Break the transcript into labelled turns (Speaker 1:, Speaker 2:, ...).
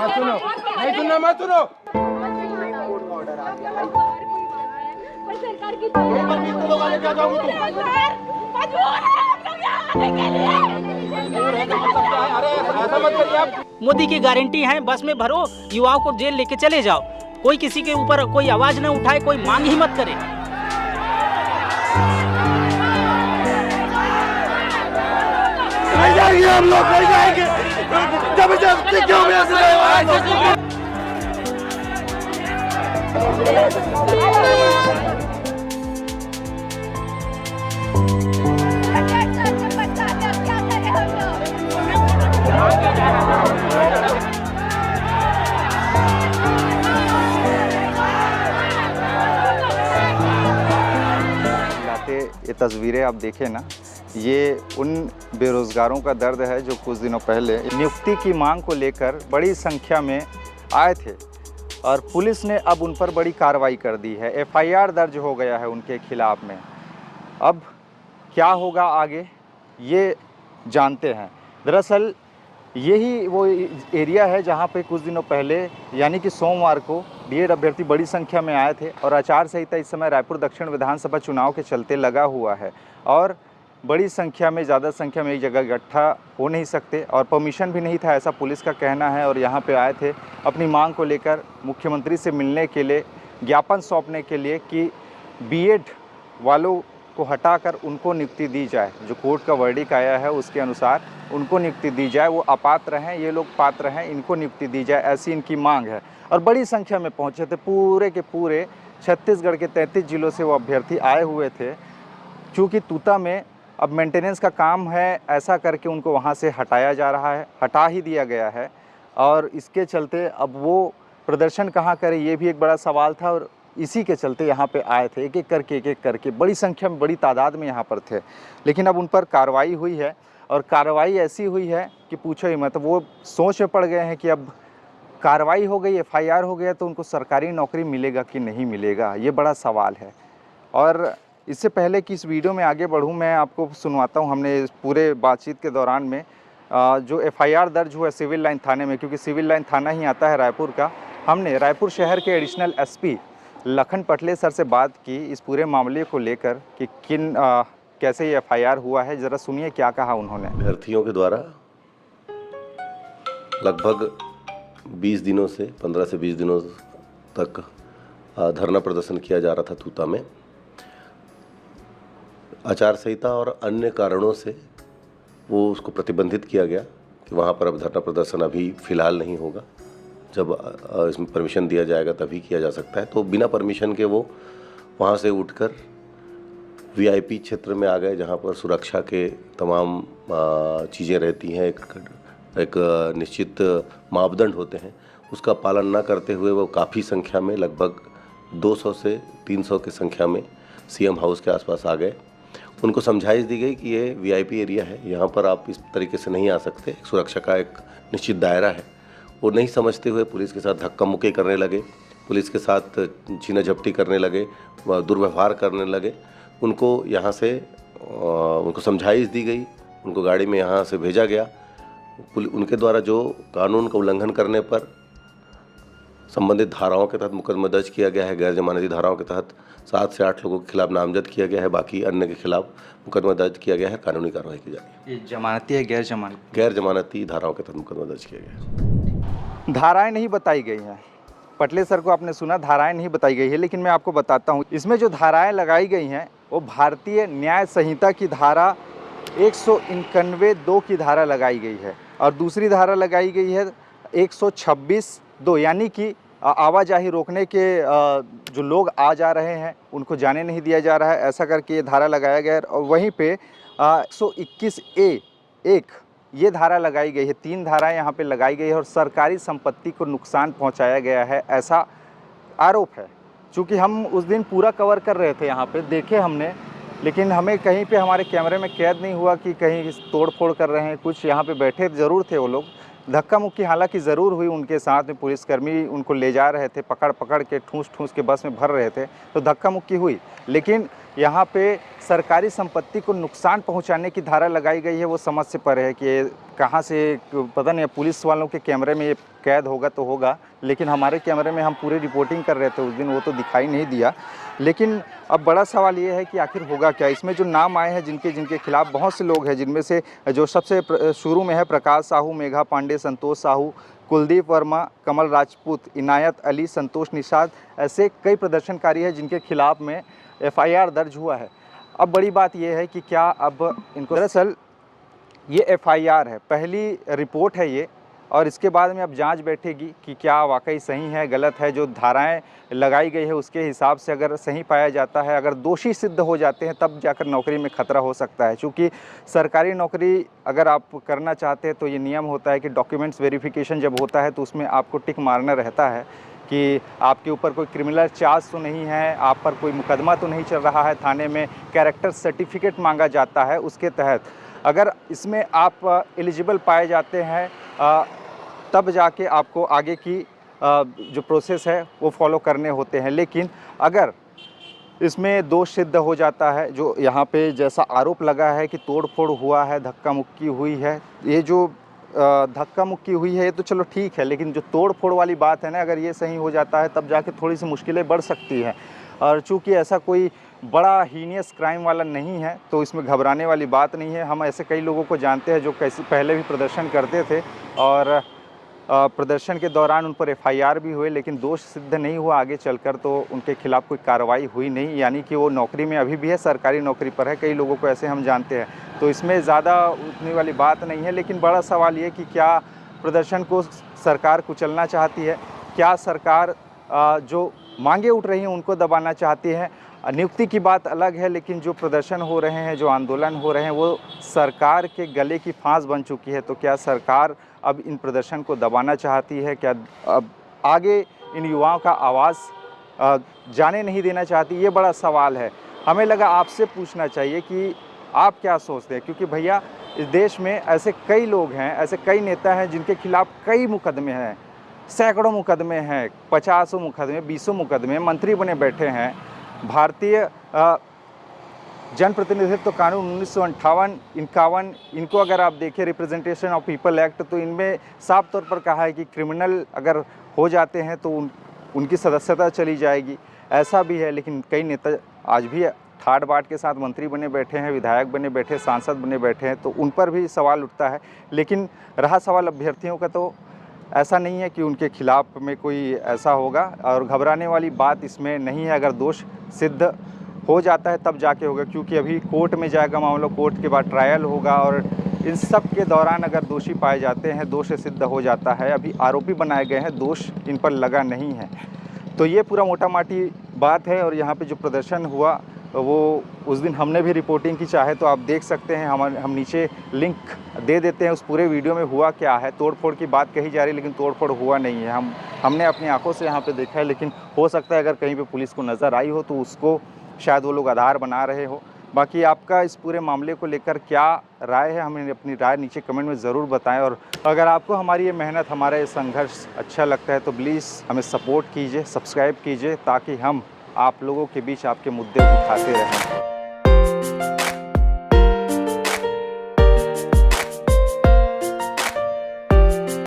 Speaker 1: सुनो, नहीं सुनना मत सुनो।
Speaker 2: मोदी की गारंटी है, बस में भरो, युवाओं को जेल लेके चले जाओ, कोई किसी के ऊपर कोई आवाज न उठाए, कोई मांग ही मत करे।
Speaker 1: नहीं जाएंगे हम लोग, नहीं जाएंगे, जबरदस्ती क्यों भेज रहे हो?
Speaker 3: ये तस्वीरें आप देखें ना, ये उन बेरोजगारों का दर्द है जो कुछ दिनों पहले नियुक्ति की मांग को लेकर बड़ी संख्या में आए थे और पुलिस ने अब उन पर बड़ी कार्रवाई कर दी है। एफआईआर दर्ज हो गया है उनके खिलाफ में। अब क्या होगा आगे ये जानते हैं। दरअसल यही वो एरिया है जहाँ पे कुछ दिनों पहले यानी कि सोमवार को बीएड अभ्यर्थी बड़ी संख्या में आए थे और आचार संहिता इस समय रायपुर दक्षिण विधानसभा चुनाव के चलते लगा हुआ है और बड़ी संख्या में, ज़्यादा संख्या में एक जगह इकट्ठा हो नहीं सकते और परमिशन भी नहीं था, ऐसा पुलिस का कहना है। और यहाँ पे आए थे अपनी मांग को लेकर मुख्यमंत्री से मिलने के लिए, ज्ञापन सौंपने के लिए कि बीएड वालों को हटाकर उनको नियुक्ति दी जाए। जो कोर्ट का वर्डिक आया है उसके अनुसार उनको नियुक्ति दी जाए। वो अपात्र हैं, ये लोग पात्र हैं, इनको नियुक्ति दी जाए, ऐसी इनकी मांग है। और बड़ी संख्या में पहुंचे थे, पूरे के पूरे छत्तीसगढ़ के 33 जिलों से वो अभ्यर्थी आए हुए थे। चूँकि तूता में अब मेंटेनेंस का काम है, ऐसा करके उनको वहाँ से हटाया जा रहा है, हटा ही दिया गया है और इसके चलते अब वो प्रदर्शन कहाँ करें ये भी एक बड़ा सवाल था। और इसी के चलते यहाँ पे आए थे, एक एक करके बड़ी संख्या में, बड़ी तादाद में यहाँ पर थे। लेकिन अब उन पर कार्रवाई हुई है और कार्रवाई ऐसी हुई है कि पूछो ही मत। वो सोच में पड़ गए हैं कि अब कार्रवाई हो गई, एफआईआर हो गया तो उनको सरकारी नौकरी मिलेगा कि नहीं मिलेगा, ये बड़ा सवाल है। और इससे पहले कि इस वीडियो में आगे बढ़ूँ, मैं आपको सुनवाता हूँ हमने इस पूरे बातचीत के दौरान में जो एफआईआर दर्ज हुआ सिविल लाइन थाने में, क्योंकि सिविल लाइन थाना ही आता है रायपुर का। हमने रायपुर शहर के एडिशनल एसपी लखन पटले सर से बात की इस पूरे मामले को लेकर कि कैसे ये एफआईआर हुआ है। ज़रा सुनिए क्या कहा उन्होंने।
Speaker 4: अभ्यर्थियों के द्वारा लगभग 20 दिनों से 15 से 20 दिनों तक धरना प्रदर्शन किया जा रहा था तूता में। आचार संहिता और अन्य कारणों से वो उसको प्रतिबंधित किया गया कि वहाँ पर अब धरना प्रदर्शन अभी फ़िलहाल नहीं होगा, जब इसमें परमिशन दिया जाएगा तभी किया जा सकता है। तो बिना परमिशन के वो वहाँ से उठकर वीआईपी क्षेत्र में आ गए, जहाँ पर सुरक्षा के तमाम चीज़ें रहती हैं, एक निश्चित मापदंड होते हैं, उसका पालन न करते हुए वो काफ़ी संख्या में, लगभग 200 से 300 की संख्या में सीएम हाउस के आसपास आ गए। उनको समझाइश दी गई कि ये वीआईपी एरिया है, यहाँ पर आप इस तरीके से नहीं आ सकते, सुरक्षा का एक निश्चित दायरा है। वो नहीं समझते हुए पुलिस के साथ धक्का मुक्की करने लगे, पुलिस के साथ छीना झपटी करने लगे, दुर्व्यवहार करने लगे। उनको यहाँ से उनको समझाइश दी गई, उनको गाड़ी में यहाँ से भेजा गया। उनके द्वारा जो कानून का उल्लंघन करने पर संबंधित धाराओं के तहत मुकदमा दर्ज किया गया है, गैर जमानती धाराओं के तहत 7 से 8 लोगों के खिलाफ नामजद किया गया है, बाकी अन्य के खिलाफ मुकदमा दर्ज किया गया है, कानूनी कार्रवाई की जाएगी।
Speaker 3: ये जमानती है, गैर
Speaker 4: जमानती धाराओं के तहत मुकदमा दर्ज किया गया है।
Speaker 3: धाराएं नहीं बताई गई हैं। पटले सर को आपने सुना, धाराएं नहीं बताई गई है, लेकिन मैं आपको बताता हूं इसमें जो धाराएं लगाई गई हैं वो भारतीय न्याय संहिता की धारा 191(2) की धारा लगाई गई है और दूसरी धारा लगाई गई है 126(2), यानी कि आवाजाही रोकने के जो लोग आ जा रहे हैं उनको जाने नहीं दिया जा रहा है, ऐसा करके ये धारा लगाया गया है। और वहीं पे 121(a)(1) ये धारा लगाई गई है। 3 धाराएं यहाँ पे लगाई गई है और सरकारी संपत्ति को नुकसान पहुँचाया गया है, ऐसा आरोप है। चूँकि हम उस दिन पूरा कवर कर रहे थे, यहाँ पे देखे हमने, लेकिन हमें कहीं पे हमारे कैमरे में कैद नहीं हुआ कि कहीं तोड़ फोड़ कर रहे हैं कुछ। यहाँ पे बैठे ज़रूर थे वो लोग, धक्का मुक्की हालांकि ज़रूर हुई उनके साथ में, पुलिसकर्मी उनको ले जा रहे थे, पकड़ पकड़ के ठूस ठूस के बस में भर रहे थे, तो धक्का मुक्की हुई। लेकिन यहाँ पे सरकारी संपत्ति को नुकसान पहुँचाने की धारा लगाई गई है, वो समझ से परे है कि कहाँ से पता नहीं। पुलिस वालों के कैमरे में ये कैद होगा तो होगा, लेकिन हमारे कैमरे में हम पूरी रिपोर्टिंग कर रहे थे उस दिन, वो तो दिखाई नहीं दिया। लेकिन अब बड़ा सवाल ये है कि आखिर होगा क्या। इसमें जो नाम आए हैं जिनके खिलाफ बहुत से लोग हैं, जिनमें से जो सबसे शुरू में है प्रकाश साहू, मेघा पांडे, संतोष साहू, कुलदीप वर्मा, कमल राजपूत, इनायत अली, संतोष निषाद, ऐसे कई प्रदर्शनकारी हैं जिनके खिलाफ में FIR दर्ज हुआ है। अब बड़ी बात यह है कि क्या अब इनको, दरअसल ये FIR है, पहली रिपोर्ट है ये, और इसके बाद में अब जांच बैठेगी कि क्या वाकई सही है गलत है। जो धाराएं लगाई गई है उसके हिसाब से अगर सही पाया जाता है, अगर दोषी सिद्ध हो जाते हैं, तब जाकर नौकरी में खतरा हो सकता है। क्योंकि सरकारी नौकरी अगर आप करना चाहते हैं तो ये नियम होता है कि डॉक्यूमेंट्स वेरिफिकेशन जब होता है तो उसमें आपको टिक मारना रहता है कि आपके ऊपर कोई क्रिमिनल चार्ज तो नहीं है, आप पर कोई मुकदमा तो नहीं चल रहा है थाने में। कैरेक्टर सर्टिफिकेट मांगा जाता है, उसके तहत अगर इसमें आप एलिजिबल पाए जाते हैं तब जाके आपको आगे की जो प्रोसेस है वो फॉलो करने होते हैं। लेकिन अगर इसमें दोष सिद्ध हो जाता है, जो यहाँ पे जैसा आरोप लगा है कि तोड़फोड़ हुआ है, धक्का मुक्की हुई है, ये जो धक्का मुक्की हुई है ये तो चलो ठीक है, लेकिन जो तोड़फोड़ वाली बात है ना, अगर ये सही हो जाता है तब जाके थोड़ी सी मुश्किलें बढ़ सकती हैं। और चूँकि ऐसा कोई बड़ा हीनियस क्राइम वाला नहीं है तो इसमें घबराने वाली बात नहीं है। हम ऐसे कई लोगों को जानते हैं जो कैसे पहले भी प्रदर्शन करते थे और प्रदर्शन के दौरान उन पर FIR भी हुए, लेकिन दोष सिद्ध नहीं हुआ आगे चलकर, तो उनके खिलाफ कोई कार्रवाई हुई नहीं। यानी कि वो नौकरी में अभी भी है, सरकारी नौकरी पर है। कई लोगों को ऐसे हम जानते हैं, तो इसमें ज़्यादा उतनी वाली बात नहीं है। लेकिन बड़ा सवाल ये कि क्या प्रदर्शन को सरकार कुचलना चाहती है, क्या सरकार जो मांगे उठ रही हैं उनको दबाना चाहती है। नियुक्ति की बात अलग है, लेकिन जो प्रदर्शन हो रहे हैं, जो आंदोलन हो रहे हैं, वो सरकार के गले की फांस बन चुकी है। तो क्या सरकार अब इन प्रदर्शन को दबाना चाहती है? क्या अब आगे इन युवाओं का आवाज़ जाने नहीं देना चाहती? ये बड़ा सवाल है। हमें लगा आपसे पूछना चाहिए कि आप क्या सोचते हैं, क्योंकि भैया इस देश में ऐसे कई लोग हैं, ऐसे कई नेता हैं जिनके खिलाफ कई मुकदमे हैं, सैकड़ों मुकदमे हैं, 50 मुकदमे, 20 मुकदमे, मंत्री बने बैठे हैं। भारतीय जनप्रतिनिधित्व कानून 1958-51 इनको अगर आप देखें, रिप्रेजेंटेशन ऑफ पीपल एक्ट, तो इनमें साफ तौर पर कहा है कि क्रिमिनल अगर हो जाते हैं तो उनकी सदस्यता चली जाएगी। ऐसा भी है, लेकिन कई नेता आज भी ठाट बाट के साथ मंत्री बने बैठे हैं, विधायक बने बैठे, सांसद बने बैठे हैं, तो उन पर भी सवाल उठता है। लेकिन रहा सवाल अभ्यर्थियों का, तो ऐसा नहीं है कि उनके खिलाफ में कोई ऐसा होगा, और घबराने वाली बात इसमें नहीं है। अगर दोष सिद्ध हो जाता है तब जाके होगा, क्योंकि अभी कोर्ट में जाएगा मामला, कोर्ट के बाद ट्रायल होगा, और इन सब के दौरान अगर दोषी पाए जाते हैं, दोष सिद्ध हो जाता है, अभी आरोपी बनाए गए हैं, दोष इन पर लगा नहीं है। तो ये पूरा मोटा माटी बात है। और यहाँ पे जो प्रदर्शन हुआ वो उस दिन हमने भी रिपोर्टिंग की, चाहे तो आप देख सकते हैं, हम नीचे लिंक दे देते हैं। उस पूरे वीडियो में हुआ क्या है, तोड़फोड़ की बात कही जा रही है, लेकिन तोड़फोड़ हुआ नहीं है। हमने अपनी आंखों से यहाँ पे देखा है, लेकिन हो सकता है अगर कहीं पे पुलिस को नज़र आई हो तो उसको शायद वो लोग आधार बना रहे हो। बाकी आपका इस पूरे मामले को लेकर क्या राय है, हमें अपनी राय नीचे कमेंट में ज़रूर बताएं। और अगर आपको हमारी ये मेहनत, हमारा ये संघर्ष अच्छा लगता है तो प्लीज़ हमें सपोर्ट कीजिए, सब्सक्राइब कीजिए, ताकि हम आप लोगों के बीच आपके मुद्दे उठाते रहें।